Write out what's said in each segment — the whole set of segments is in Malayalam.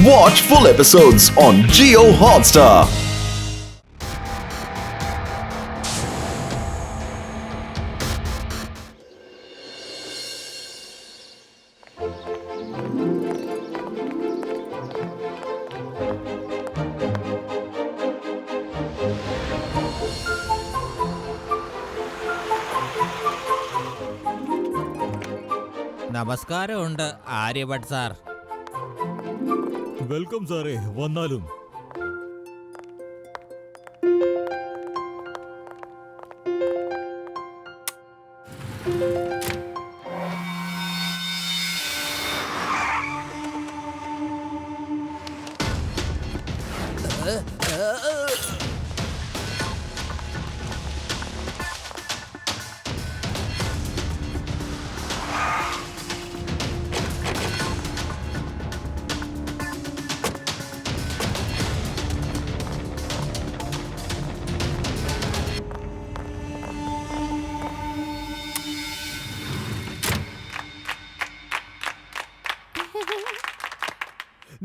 Watch full episodes on Jio Hotstar. നമസ്കാരമുണ്ട് ആര്യഭട്ട് സാർ. വെൽക്കം സാറേ, വന്നാലും.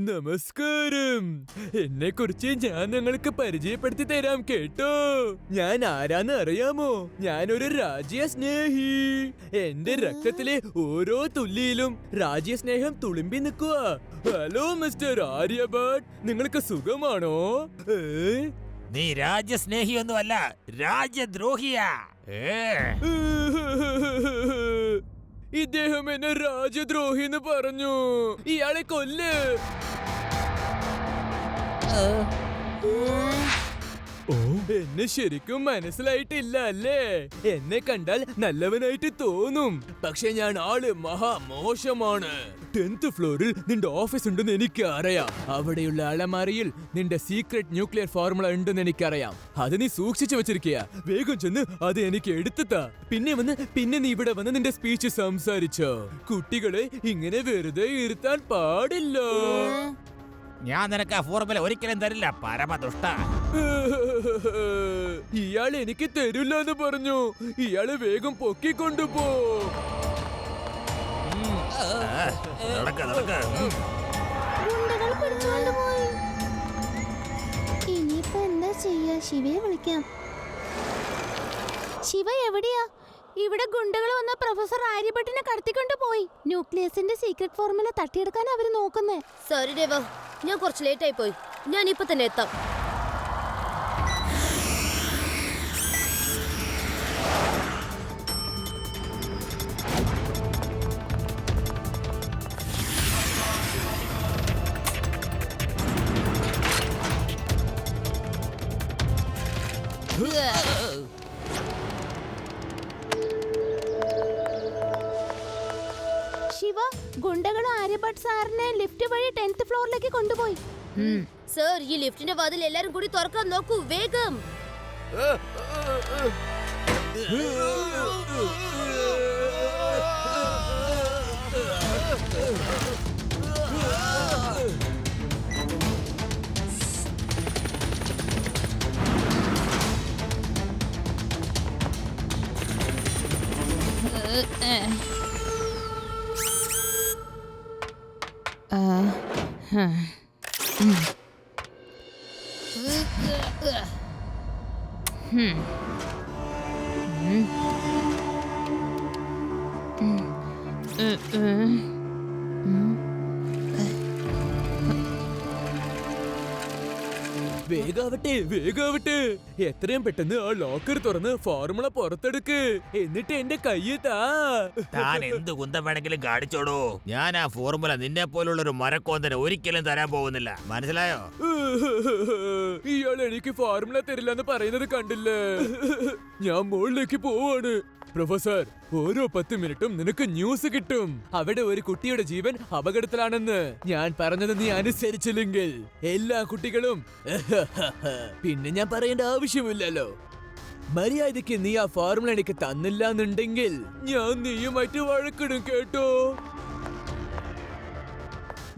നമസ്കാരം. എന്നെ കുറിച്ച് ഞാൻ നിങ്ങൾക്ക് പരിചയപ്പെടുത്തി തരാം കേട്ടോ. ഞാൻ ആരാന്ന് അറിയാമോ? ഞാനൊരു രാജ്യസ്നേഹി. എന്റെ രക്തത്തിലെ ഓരോ തുള്ളിയിലും രാജ്യസ്നേഹം തുളുമ്പി നിൽക്കുക. ഹലോ മിസ്റ്റർ ആര്യഭട്ട്, നിങ്ങൾക്ക് സുഖമാണോ? നീ രാജ്യസ്നേഹിയൊന്നുമല്ല, രാജ്യദ്രോഹിയാ. ഇദ്ദേഹം എന്നെ രാജ്യദ്രോഹി എന്ന് പറഞ്ഞു. ഇയാളെ കൊല്ല്. എന്നെ ശരിക്കും മനസ്സിലായിട്ടില്ല അല്ലേ? എന്നെ കണ്ടാൽ നല്ലവനായിട്ട് തോന്നും, പക്ഷെ ഞാൻ ആള് മഹാമോശമാണ്. 10th ഫ്ലോറിൽ നിന്റെ ഓഫീസ് ഉണ്ടെന്ന് എനിക്ക് അറിയാം. അവിടെയുള്ള അലമാരയിൽ നിന്റെ സീക്രട്ട് ന്യൂക്ലിയർ ഫോർമുല ഉണ്ടെന്ന് എനിക്കറിയാം. അത് നീ സൂക്ഷിച്ചു വെച്ചിരിക്കുക. വേഗം ചെന്ന് അത് എനിക്ക് എടുത്തുതാ. പിന്നെ നീ ഇവിടെ വന്ന് നിന്റെ സ്പീച്ച് സംസാരിച്ചോ. കുട്ടികളെ ഇങ്ങനെ വെറുതെ ഇരുത്താൻ പാടില്ല. ഞാൻ നിനക്ക് ആ ഫോർമുല ഒരിക്കലും തരില്ല, പരമദുഷ്ട. ഇയാൾ എനിക്ക് തരില്ല എന്ന് പറഞ്ഞു. ഇയാള് വേഗം പൊക്കിക്കൊണ്ടുപോ. ഇനിയിപ്പോ എന്താ ചെയ്യാ? ശിവയെ വിളിക്കാം. ശിവ എവിടെയാ? ഇവിടെ ഗുണ്ടകൾ വന്ന പ്രൊഫസർ ആര്യഭട്ടിനെ കടത്തിക്കൊണ്ട് പോയി. ന്യൂക്ലിയസിന്റെ സീക്രട്ട് ഫോർമുല തട്ടിയെടുക്കാൻ അവര് നോക്കുന്നേ. സോറി ദേവ, ഞാൻ കുറച്ച് ലേറ്റ് ആയി പോയി. ഞാൻ ഇപ്പൊ തന്നെ എത്താം. ശിവ, ഗുണ്ടകൾ ആര്യഭട്ട് സാറിനെ ലിഫ്റ്റ് വഴി 10th ഫ്ലോറിലേക്ക് കൊണ്ടുപോയി. സർ, ഈ ലിഫ്റ്റിന്റെ വാതിൽ എല്ലാരും കൂടി തുറക്കാൻ നോക്കൂ, വേഗം. വേഗാവട്ടെ. എത്രയും പെട്ടെന്ന് ആ ലോക്കർ തുറന്ന് ഫോർമുല പുറത്തെടുക്ക്. എന്നിട്ട് എന്റെ കയ്യിൽ താ. താൻ എന്ത് കുന്തം വേണമെങ്കിലും കാണിച്ചോടൂ. ഞാൻ ആ ഫോർമുല നിന്നെ പോലുള്ള ഒരു മരക്കോന്തന് ഒരിക്കലും തരാൻ പോകുന്നില്ല, മനസ്സിലായോ? ഇയാൾ എനിക്ക് ഫോർമുല തരില്ലെന്ന് പറയുന്നത് കണ്ടില്ലേ? ഞാൻ മുകളിലേക്ക് പോവാണ്. പ്രൊഫസർ, ഓരോ 10 മിനിറ്റും നിനക്ക് ന്യൂസ് കിട്ടും. അവിടെ ഒരു കുട്ടിയുടെ ജീവൻ അപകടത്തിലാണെന്ന്. ഞാൻ പറഞ്ഞത് നീ അനുസരിച്ചില്ലെങ്കിൽ എല്ലാ കുട്ടികളും പിന്നെ ഞാൻ പറയേണ്ട ആവശ്യമില്ലല്ലോ. മര്യാദയ്ക്ക് നീ ആ ഫോർമുല എനിക്ക് തന്നില്ല എന്നുണ്ടെങ്കിൽ ഞാൻ നീയുമായിട്ട് വഴക്കിടും കേട്ടോ.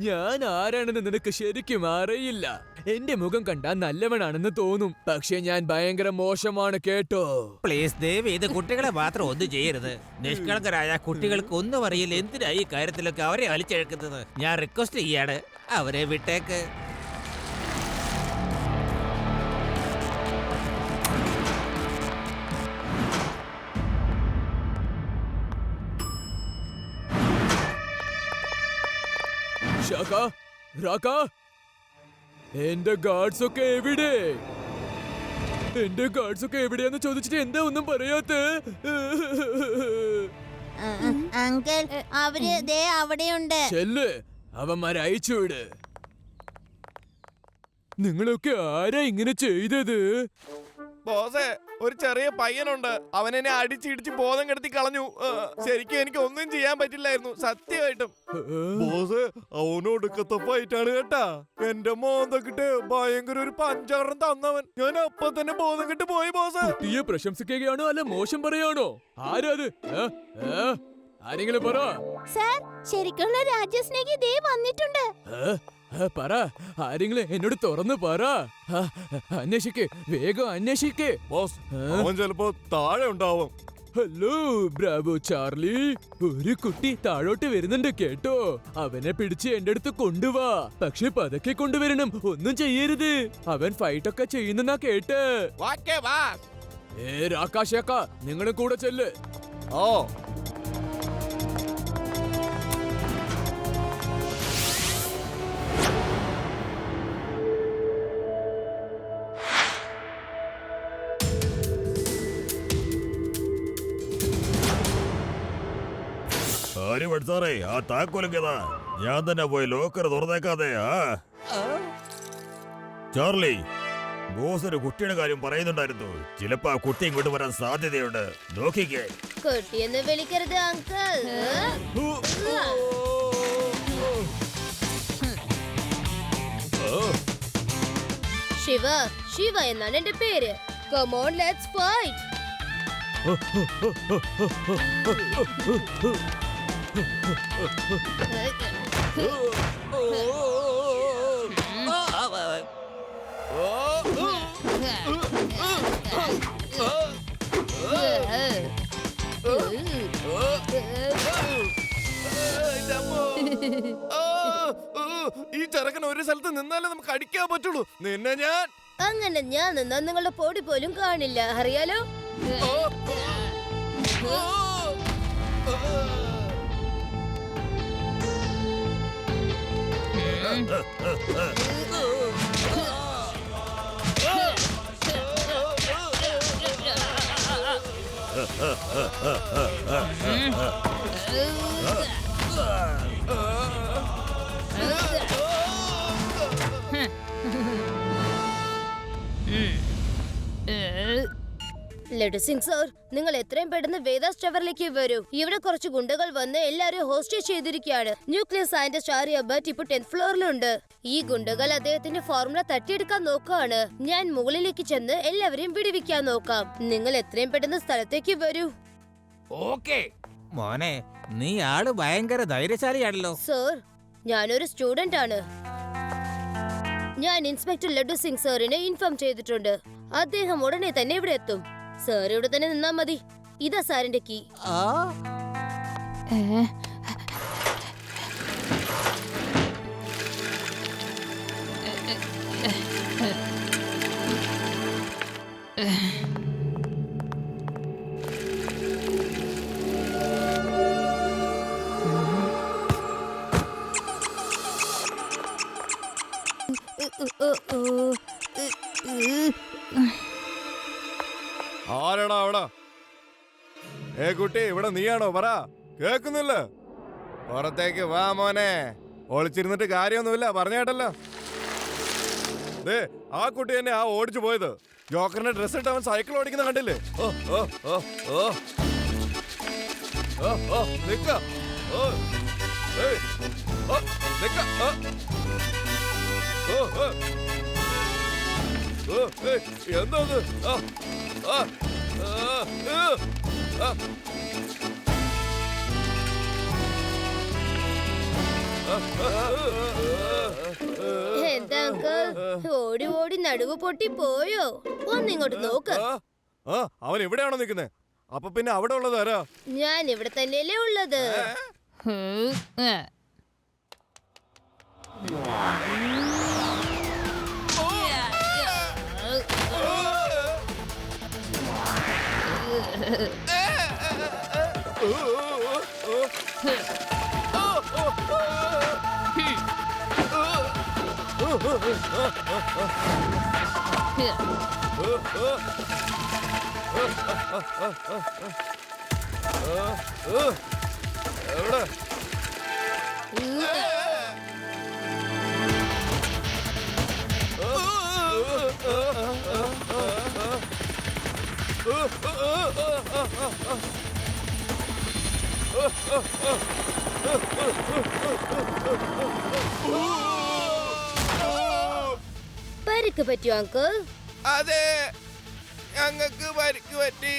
ഞാൻ ആരാണെന്ന് നിനക്ക് ശരിക്കും അറിയില്ല. എന്റെ മുഖം കണ്ടാൽ നല്ലവനാണെന്ന് തോന്നും, പക്ഷെ ഞാൻ ഭയങ്കര മോശമാണ് കേട്ടോ. പ്ലീസ് ദയവ് ഇത് കുട്ടികളെ മാത്രം ഒന്നും ചെയ്യരുത്. നിഷ്കളങ്കരായ കുട്ടികൾക്ക് ഒന്നും അറിയില്ല. എന്തിനാ ഈ കാര്യത്തിലൊക്കെ അവരെ വലിച്ചെഴുക്കുന്നത്? ഞാൻ റിക്വസ്റ്റ് ചെയ്യാണ്, അവരെ വിട്ടേക്ക്. ഷാക്ക, റാക്ക, എന്റെ ഗാർഡ്സ് ഒക്കെ എവിടെ? എന്റെ ഗാർഡ്സ് ഒക്കെ എവിടെയാന്ന് ചോദിച്ചിട്ട് എന്താ ഒന്നും പറയാത്തെ? അങ്കിൾ അവര് ദേ അവിടെയുണ്ട്. ചെല്ല്, അവന്മാരെ അയച്ചുവിട്. നിങ്ങളൊക്കെ ആരാ ഇങ്ങനെ ചെയ്തത്? ബോസേ, ഒരു ചെറിയ പയ്യനുണ്ട്. അവൻ എന്നെ അടിച്ചിടിച്ച് ബോധം കെടുത്തി കളഞ്ഞു. ശരിക്കും എനിക്ക് ഒന്നും ചെയ്യാൻ പറ്റില്ലായിരുന്നു, സത്യമായിട്ടും. ബോസ്, അവനൊടുക്കത്തെ ഫൈറ്റാണ് കേട്ടാ. എന്റെ മോന്തക്കിട്ട് ഭയങ്കര ഒരു പഞ്ചാറം തന്നവൻ. ഞാൻ അപ്പൊ തന്നെ ബോധം കെട്ട് പോയി ബോസ്. കുട്ടിയെ പ്രശംസിക്കുകയാണോ അല്ല മോശം പറയാണോ? ആരാത്? ആരെങ്കിലും പറ. സർ, ശരിക്കുള്ള രാജ്യസ്നേഹി ദേ വന്നിട്ടുണ്ട്. പറ, ആരെങ്കിലും എന്നോട് തുറന്ന് പറ. അന്വേഷിക്ക്, വേഗം അന്വേഷിക്ക്. ബോസ്, അവൻ ചിലപ്പോ താഴെ ഉണ്ടാവും. ഹലോ ബ്രാവോ ചാർലി, ഒരു കുട്ടി താഴോട്ട് വരുന്നുണ്ട് കേട്ടോ. അവനെ പിടിച്ച് എന്റെ അടുത്ത് കൊണ്ടുവാ, പക്ഷെ പതുക്കെ കൊണ്ടുവരണം, ഒന്നും ചെയ്യരുത്. അവൻ ഫൈറ്റൊക്കെ ചെയ്യുന്നെന്നാ കേട്ട്. രാക്കാശേക്ക, നിങ്ങളും കൂടെ ചെല്ല്. ഓ, സാറേ, ആ താക്കോലൊക്കെതാ. ഞാൻ തന്നെ പോയി ലോക്കർ തുറന്നേക്കാതെ. ചാർലി, ബോസ് ഒരു കുട്ടിയുടെ കാര്യം പറയുന്നുണ്ടായിരുന്നു. ചിലപ്പോ ആ കുട്ടി ഇങ്ങോട്ട് വരാൻ സാധ്യതയുണ്ട്. നോക്കിക്കേ. കുട്ടിയെന്ന് വിളിക്കരുത് അങ്കിൾ. ശിവ, ശിവ എന്നാണ് എന്റെ പേര്. Come on, let's fight. ഈ ചെറുക്കൻ ഒരു സ്ഥലത്ത് നിന്നാലേ നമുക്ക് അടിക്കാൻ പറ്റുള്ളൂ. നിന്നെ ഞാൻ അങ്ങനെ ഞാൻ നിന്നാ നിങ്ങളുടെ പൊടി പോലും കാണില്ല, അറിയാലോ. ലഡു സിംഗ് സർ, നിങ്ങൾ എത്രയും പെട്ടെന്ന് വേദാസ് ടവറിലേക്ക് വരൂ. ഇവിടെ കുറച്ച് ഗുണ്ടകൾ വന്ന് എല്ലാരും ഹോസ്റ്റേജ് ചെയ്തിരിക്കുകയാണ്. ന്യൂക്ലിയർ സയന്റിസ്റ്റ് ആര്യ ഭട്ട് ഇപ്പോൾ 10th ഫ്ലോറിലുണ്ട്. ഈ ഗുണ്ടകൾ അദ്ദേഹത്തിന്റെ ഫോർമുല തട്ടിയെടുക്കാൻ നോക്കാണ്. ഞാൻ മുകളിലേക്ക് ചെന്ന് എല്ലാവരെയും വിടുവിക്കാൻ നോക്കാം. നിങ്ങൾ എത്രയും പെട്ടെന്ന് സ്ഥലത്തേക്ക് വരൂ. ഓക്കേ മോനെ, നീ ആള് ഭയങ്കര ധൈര്യശാലിയാണല്ലോ. സർ, ഞാനൊരു സ്റ്റുഡന്റ് ആണ്. ഞാൻ ഇൻസ്പെക്ടർ ലഡു സിംഗ് സാറിനെ ഇൻഫോം ചെയ്തിട്ടുണ്ട്. അദ്ദേഹം ഉടനെ തന്നെ ഇവിടെ എത്തും. സാർ ഇവിടെ തന്നെ നിന്നാ മതി. ഇതാ സാറിന്റെ കീ. ആരടാ അവിടെ? കുട്ടി, ഇവിടെ നീയാണോ? പറ, കേക്കുന്നില്ല? പുറത്തേക്ക് വാ മോനെ. ഒളിച്ചിരുന്നിട്ട് കാര്യമൊന്നുമില്ല, പറഞ്ഞേട്ടല്ലോ. ആ കുട്ടി തന്നെ ആ ഓടിച്ചു പോയത്. ജോക്കറിന്റെ ഡ്രസ് ഇട്ട് അവൻ സൈക്കിൾ ഓടിക്കുന്ന കണ്ടില്ലേ? എന്താ എന്താ അങ്കിൾ ഓടി ഓടി നടുവ് പൊട്ടി പോയോ? ഒന്നിങ്ങോട്ട് നോക്ക്. അവൻ എവിടെയാണോ നിൽക്കുന്നത്? അപ്പൊ പിന്നെ അവിടെ ഉള്ളത് ആരാ? ഞാൻ ഇവിടെ തന്നെയല്ലേ ഉള്ളത്. എവിടെ? പരിക്ക് പറ്റിയോ അങ്കിൾ? അതെ, ഞങ്ങൾക്ക് പരിക്ക് പറ്റി.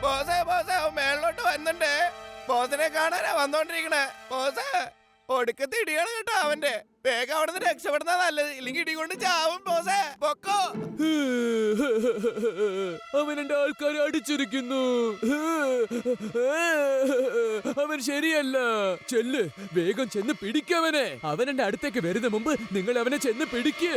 ബോസേ ബോസേ, അവൻ മേളിലോട്ട് വരുന്നുണ്ട്. ബോസിനെ കാണാനാ വന്നോണ്ടിരിക്കണേ. ബോസേ, ഒടുക്കത്തെ ഇടിയാണ് കേട്ടോ അവന്റെ. വേഗം അവിടെ നിന്ന് രക്ഷപ്പെടുന്ന നല്ലത്, ഇല്ലെങ്കിൽ ഇടി കൊണ്ട് ചാവും. ബോസേ പൊക്കോ. അവൻ എന്റെ ആൾക്കാരെ അടിച്ചിരിക്കുന്നു. അവൻ ശരിയല്ല. ചെല്ല്, വേഗം ചെന്ന് പിടിക്കവനെ. അവൻ എന്റെ അടുത്തേക്ക് വരുന്ന മുമ്പ് നിങ്ങൾ അവനെ ചെന്ന് പിടിക്ക്.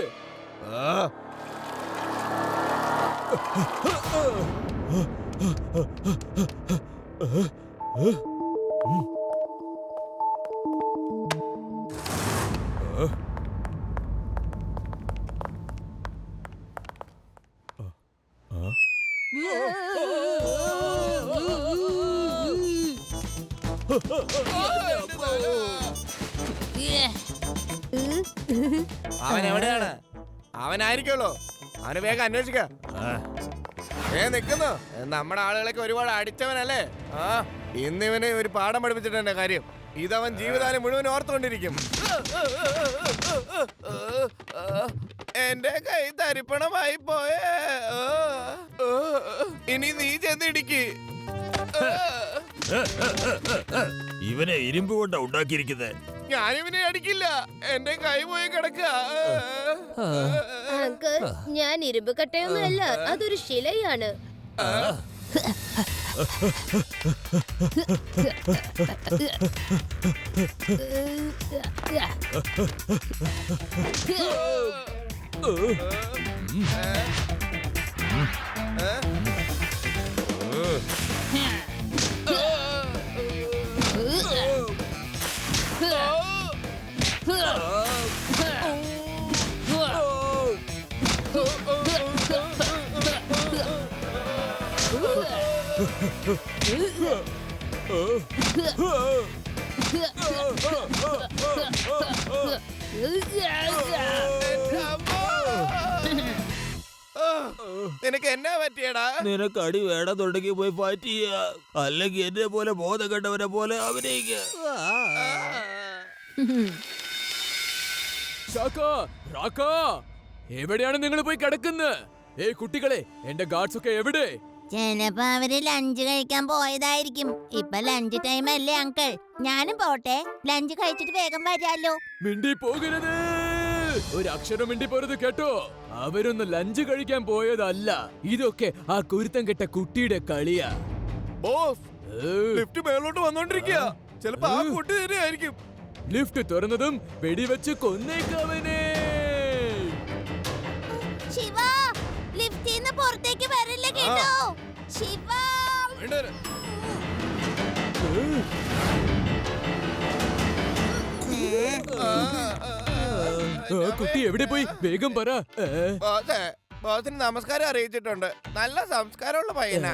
അവൻ എവിടെയാണ്? അവനായിരിക്കുമല്ലോ. അവന് വേഗം അന്വേഷിക്ക. നിക്കുന്നു. നമ്മുടെ ആളുകളൊക്കെ ഒരുപാട് അടിച്ചവനല്ലേ? ഇന്നിവന് ഒരു പാഠം പഠിപ്പിച്ചിട്ടുണ്ട് കാര്യം. ഇതവൻ ജീവിതകാലം മുഴുവൻ ഓർത്തുകൊണ്ടിരിക്കും. എന്റെ കൈ തരിപ്പണമായി പോയേ. ഇനി നീ ചെന്നിടിക്ക്. ഇവനെ ഇരുമ്പ് കൊണ്ടാ ഉണ്ടാക്കിയിരിക്കുന്നത്. ഞാനിവനെ അടിക്കില്ല. എന്റെ കൈ പോയി കിടക്ക. അങ്കിൾ, ഞാൻ ഇരുമ്പ് കട്ടയൊന്നും അല്ല, അതൊരു ശിലയാണ്. നിനക്ക് എന്നാ പറ്റിയടാ? നിനക്ക് അടി വേണമെന്നുണ്ടെങ്കിൽ പോയി ഫൈറ്റ് ചെയ്യുക, അല്ലെങ്കിൽ എന്നെ പോലെ ബോധം കണ്ടവനെ പോലെ അഭിനയിക്കുക. എവിടെയാണ് നിങ്ങൾ പോയി കിടക്കുന്നത്? ഏയ് കുട്ടികളെ, എന്റെ ഗാർഡ്സ് ഒക്കെ എവിടെ? ചിലപ്പോ അവര് ലഞ്ച് കഴിക്കാൻ പോയതായിരിക്കും. ഇപ്പൊ ലഞ്ച് ടൈം അല്ലേ അങ്കിൾ? ഞാനും പോട്ടെ, ലഞ്ച് കഴിച്ചിട്ട് വേഗം വരാലോ. മിണ്ടി പോകരുത്, ഒരു അക്ഷരം മിണ്ടി പോരുത് കേട്ടോ. അവരൊന്ന് ലഞ്ച് കഴിക്കാൻ പോയതല്ല, ഇതൊക്കെ ആ കുരുത്തം കെട്ട കുട്ടിയുടെ കളിയാ. ബോസ്, ലിഫ്റ്റ് മേലോട്ട് വന്നോണ്ടിരിക്കുക. ചിലപ്പോ ആ കുട്ടി തന്നെ ആയിരിക്കും. ലിഫ്റ്റ് തുറന്നതും വെടിവെച്ച് കൊന്നേക്കവനെ. ശിവ, ലിഫ്റ്റിന്ന് പുറത്തേക്ക് വരില്ല കേട്ടോ. ശിവ, കുട്ടി എവിടെ പോയി? വേഗം പറ. ബോസിന് നമസ്കാരം അറിയിച്ചിട്ടുണ്ട്. നല്ല സംസ്കാരമുള്ള പയ്യനാ.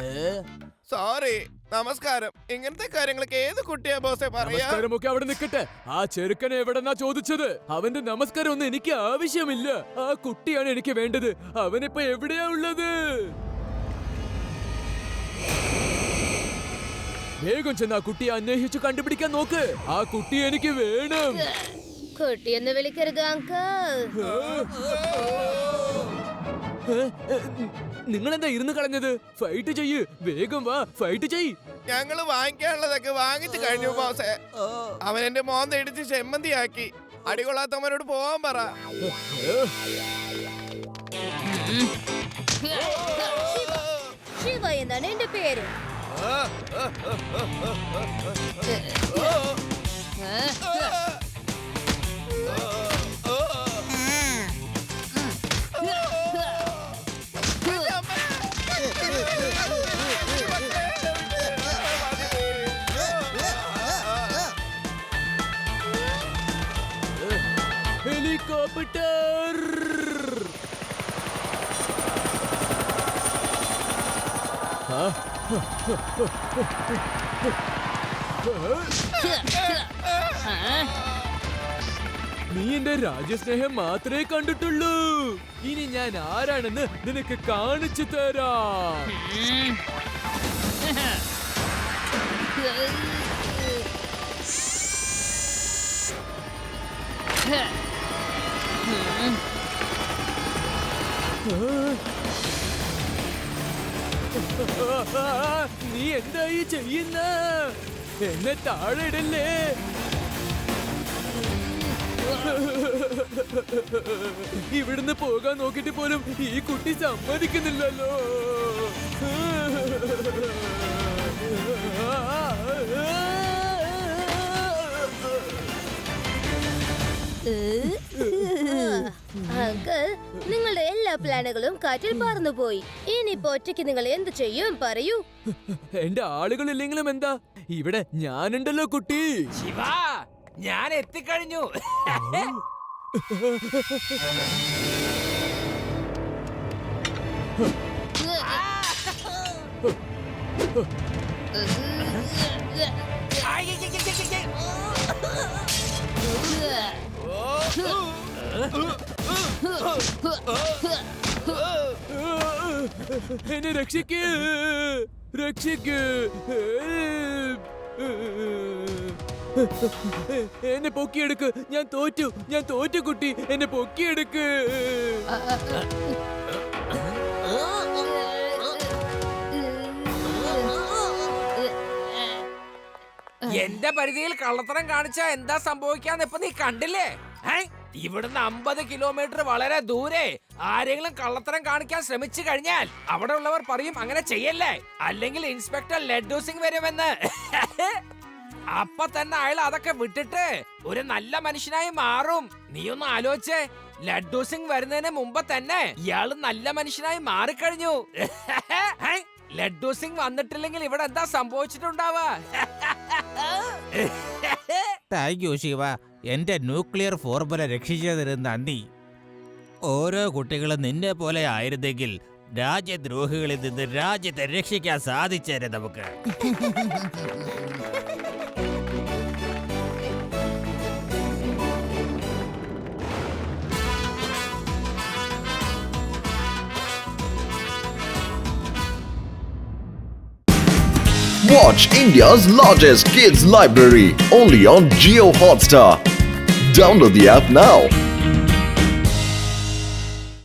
സോറി, നമസ്കാരം. ഇങ്ങനത്തെ കാര്യങ്ങളൊക്കെ ഏത് കുട്ടിയാ ബോസെ പറയാ? നമസ്കാരമൊക്കെ അവിടെ നിൽക്കട്ടെ. ആ ചെറുക്കനെ എവിടെന്നാ ചോദിച്ചത്? അവന്റെ നമസ്കാരം ഒന്നും എനിക്ക് ആവശ്യമില്ല. ആ കുട്ടിയാണ് എനിക്ക് വേണ്ടത്. അവനിപ്പോ എവിടെയാ ഉള്ളത്? വേഗം ചെന്ന് ആ കുട്ടിയെ അന്വേഷിച്ചു കണ്ടുപിടിക്കാൻ നോക്ക്. ആ കുട്ടി എനിക്ക് വേണം. കുട്ടിയെന്ന് വിളിക്കരുത് അങ്കിൾ. നിങ്ങളെന്താ ഇരുന്ന് കളഞ്ഞത്? ഫൈറ്റ് ചെയ്യ്, വേഗം വാ, ഫൈറ്റ് ചെയ്. ഞങ്ങള് വാങ്ങിക്കാനുള്ളതൊക്കെ വാങ്ങിച്ചു കഴിഞ്ഞു ബോസേ. അവൻ എന്റെ മോന്ത ഇടിച്ച് ചെമ്മന്തിയാക്കി. അടികൊള്ളാത്തവനോട് പോവാൻ പറ. ശിവ എന്നാണ് എന്റെ പേര്. ഹെലികോപ്റ്റർ. നീ എന്റെ രാജ്യസ്നേഹം മാത്രമേ കണ്ടിട്ടുള്ളൂ. ഇനി ഞാൻ ആരാണെന്ന് നിനക്ക് കാണിച്ചു തരാം. നീ എന്തായി ചെയ്യുന്ന? എന്നെ താഴെ ഇടല്ലേ. ഇവിടുന്ന് പോകാൻ നോക്കിട്ട് പോലും ഈ കുട്ടി സമ്മതിക്കുന്നില്ലല്ലോ. അങ്കിൾ, നിങ്ങളുടെ എല്ലാ പ്ലാനുകളും കാറ്റിൽ പറന്നുപോയി. ഇനിയിപ്പോ ഒറ്റയ്ക്ക് നിങ്ങൾ എന്ത് ചെയ്യും പറയൂ. എന്റെ ആളുകളില്ലെങ്കിലും എന്താ, ഇവിടെ ഞാനുണ്ടല്ലോ കുട്ടി. ശിവ, ഞാൻ എത്തിക്കഴിഞ്ഞു. എന്നെ രക്ഷിക്ക്, രക്ഷിക്ക്. എന്നെ പൊക്കിയെടുക്ക്. ഞാൻ തോറ്റു കുട്ടി. എന്നെ പൊക്കിയെടുക്ക്. എന്റെ പരിധിയിൽ കള്ളത്തരം കാണിച്ചാ എന്താ സംഭവിക്കാന്ന് ഇപ്പൊ നീ കണ്ടില്ലേ? ഇവിടുന്ന് 50 കിലോമീറ്റർ വളരെ ദൂരെ ആരെങ്കിലും കള്ളത്തരം കാണിക്കാൻ ശ്രമിച്ചു കഴിഞ്ഞാൽ അവിടെ ഉള്ളവർ പറയും അങ്ങനെ ചെയ്യല്ലേ, അല്ലെങ്കിൽ ഇൻസ്പെക്ടർ ലഡ്ഡു സിംഗ് വരുമെന്ന്. അപ്പൊ തന്നെ അയാൾ അതൊക്കെ വിട്ടിട്ട് ഒരു നല്ല മനുഷ്യനായി മാറും. നീ ഒന്ന് ആലോചിച്ചേ, ലഡ്ഡു സിംഗ് വരുന്നതിന് മുമ്പ് തന്നെ ഇയാള് നല്ല മനുഷ്യനായി മാറിക്കഴിഞ്ഞു. ലഡ്ഡു സിംഗ് വന്നിട്ടില്ലെങ്കിൽ ഇവിടെ എന്താ സംഭവിച്ചിട്ടുണ്ടാവാ? താങ്ക് യു ശിവ, എന്റെ ന്യൂക്ലിയർ ഫോർമുല രക്ഷിച്ചതിന് നന്ദി. ഓരോ കുട്ടികളും നിന്നെ പോലെ ആയിരുന്നെങ്കിൽ രാജ്യദ്രോഹികളിൽ നിന്ന് രാജ്യത്തെ രക്ഷിക്കാൻ സാധിച്ചേരെ നമുക്ക്. Watch India's largest kids library only on Jio Hotstar. Download the app now.